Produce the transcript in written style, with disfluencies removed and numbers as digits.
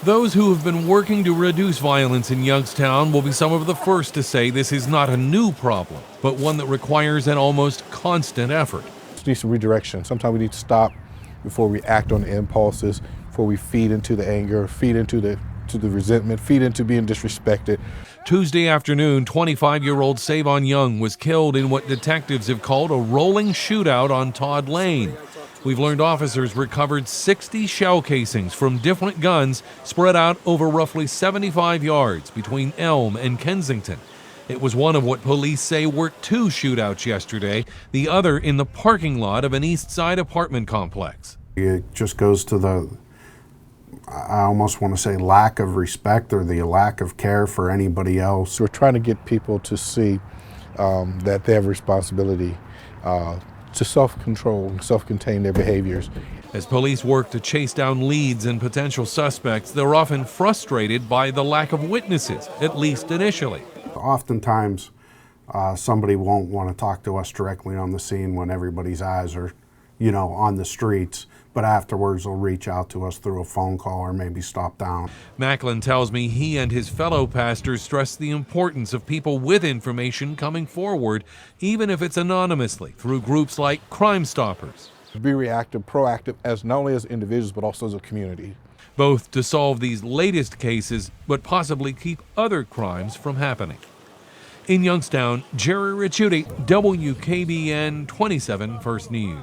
Those who have been working to reduce violence in Youngstown will be some of the first to say this is not a new problem, but one that requires an almost constant effort. It needs some redirection. Sometimes we need to stop before we act on the impulses, before we feed into the anger, feed into the resentment, feed into being disrespected. Tuesday afternoon, 25-year-old Savon Young was killed in what detectives have called a rolling shootout on Todd Lane. We've learned officers recovered 60 shell casings from different guns spread out over roughly 75 yards between Elm and Kensington. It was one of what police say were two shootouts yesterday, the other in the parking lot of an East Side apartment complex. It just goes to the, I almost want to say, lack of respect or the lack of care for anybody else. So we're trying to get people to see that they have a responsibility to self-control and self-contain their behaviors. As police work to chase down leads and potential suspects, they're often frustrated by the lack of witnesses, at least initially. Oftentimes, somebody won't want to talk to us directly on the scene when everybody's eyes are, on the streets, but afterwards they'll reach out to us through a phone call or maybe stop down. Macklin tells me he and his fellow pastors stress the importance of people with information coming forward, even if it's anonymously, through groups like Crime Stoppers. Be reactive, proactive, as not only as individuals, but also as a community. Both to solve these latest cases, but possibly keep other crimes from happening. In Youngstown, Jerry Ricciuti, WKBN 27 First News.